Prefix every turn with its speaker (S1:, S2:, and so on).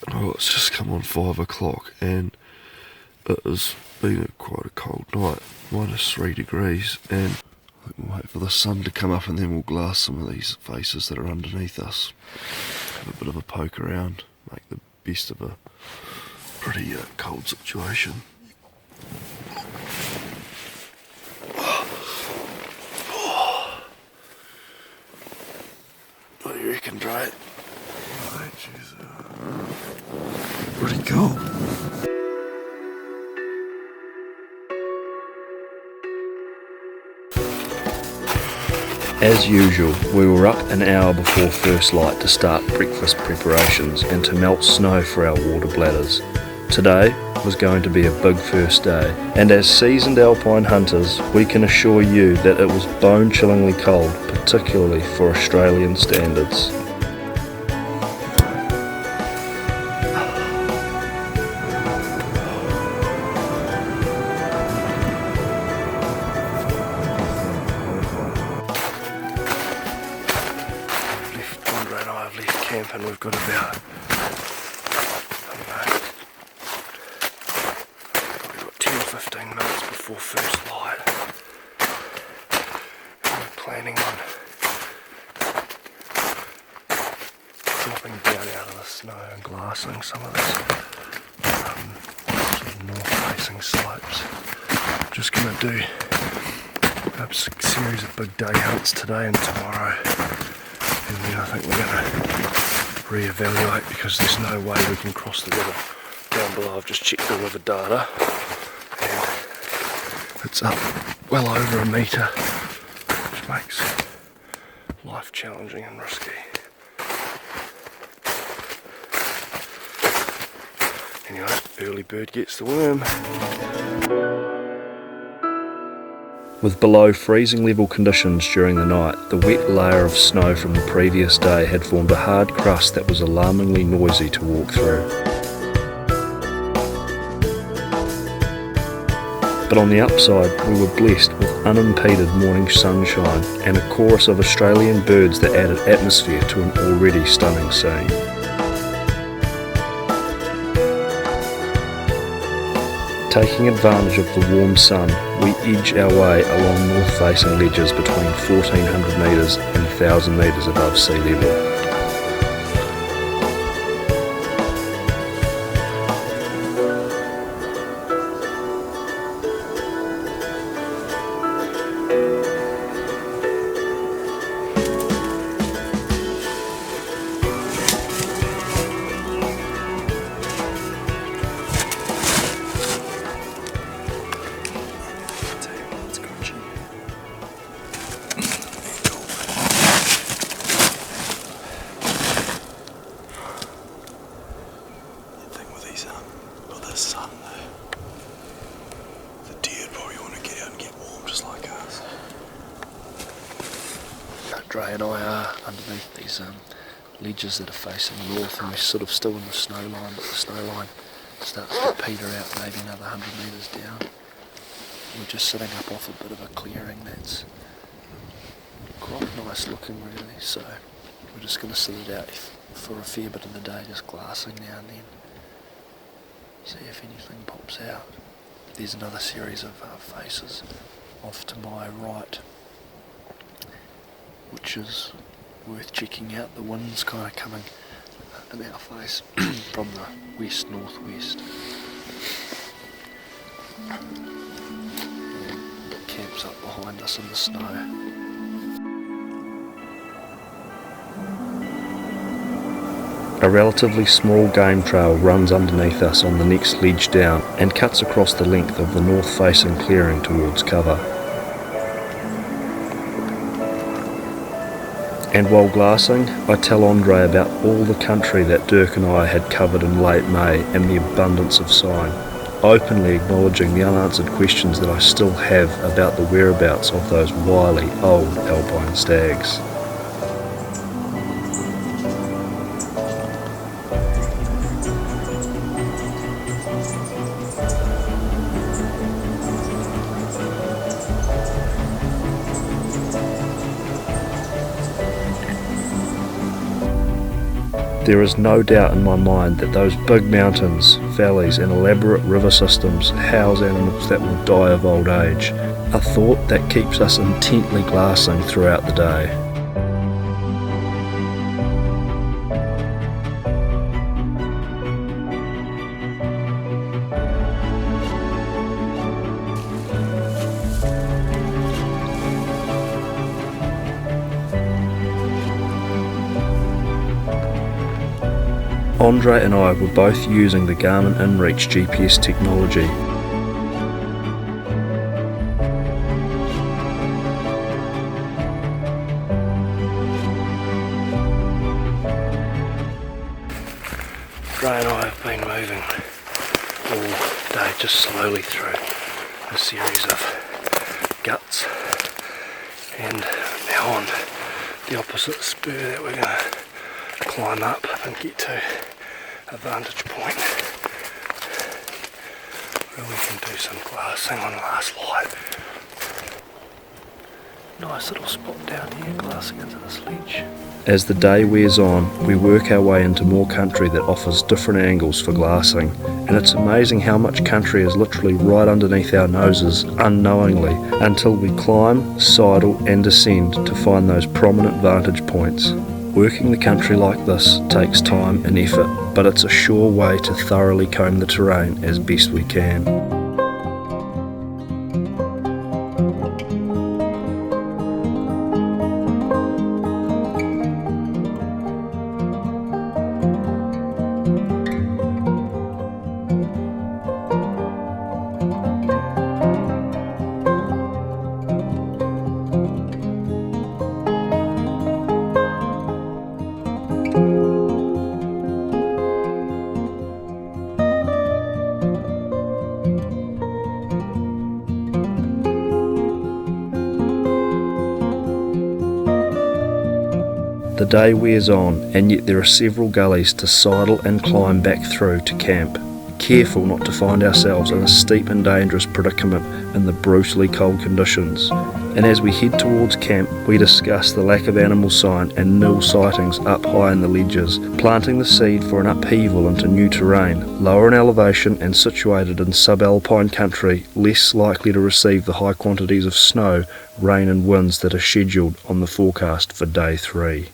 S1: Oh, it's just come on 5 o'clock and it has been quite a cold night, -3 degrees, and I think we'll wait for the sun to come up and then we'll glass some of these faces that are underneath us. Have a bit of a poke around, make the best of a pretty cold situation. What do you reckon, Dre? Pretty cool.
S2: As usual, we were up an hour before first light to start breakfast preparations and to melt snow for our water bladders. Today was going to be a big first day, and as seasoned alpine hunters, we can assure you that it was bone-chillingly cold, particularly for Australian standards.
S1: Andre and I have left camp and we've got about, probably got 10 or 15 minutes before first light. And we're planning on dropping down out of the snow and glassing some of this sort of north-facing slopes. Just going to do a series of big day hunts today and tomorrow. And then I think we're going to re-evaluate because there's no way we can cross the river down below. I've just checked the river data and it's up well over 1 metre, which makes life challenging and risky. Anyway, early bird gets the worm.
S2: With below freezing level conditions during the night, the wet layer of snow from the previous day had formed a hard crust that was alarmingly noisy to walk through. But on the upside, we were blessed with unimpeded morning sunshine and a chorus of Australian birds that added atmosphere to an already stunning scene. Taking advantage of the warm sun, we edge our way along north-facing ledges between 1400 metres and 1000 metres above sea level.
S1: Sun though. The deer probably want to get out and get warm just like us. Dre and I are underneath these ledges that are facing north, and we're sort of still in the snow line, but the snow line starts to peter out maybe another 100 metres down. We're just sitting up off a bit of a clearing that's quite nice looking really, so we're just going to sit it out for a fair bit of the day, just glassing now and then. See if anything pops out. There's another series of faces off to my right, which is worth checking out. The wind's kind of coming in our face from the west-northwest. Camp's up behind us in the snow.
S2: A relatively small game trail runs underneath us on the next ledge down and cuts across the length of the north-facing clearing towards cover. And while glassing, I tell Andre about all the country that Dirk and I had covered in late May and the abundance of sign, openly acknowledging the unanswered questions that I still have about the whereabouts of those wily old alpine stags. There is no doubt in my mind that those big mountains, valleys and elaborate river systems house animals that will die of old age, a thought that keeps us intently glassing throughout the day. Andre and I were both using the Garmin InReach GPS technology. Andre and I have been moving all day just slowly through a series of guts, and now on the opposite spur that we're going to climb up and get to a vantage point where we can do some glassing on last light. Nice little spot down here, glassing into this ledge. As the day wears on, we work our way into more country that offers different angles for glassing, and it's amazing how much country is literally right underneath our noses unknowingly until we climb, sidle and descend to find those prominent vantage points. Working the country like this takes time and effort, but it's a sure way to thoroughly comb the terrain as best we can. The day wears on, and yet there are several gullies to sidle and climb back through to camp, careful not to find ourselves in a steep and dangerous predicament in the brutally cold conditions. And as we head towards camp, we discuss the lack of animal sign and nil sightings up high in the ledges, planting the seed for an upheaval into new terrain, lower in elevation and situated in subalpine country, less likely to receive the high quantities of snow, rain and winds that are scheduled on the forecast for day 3.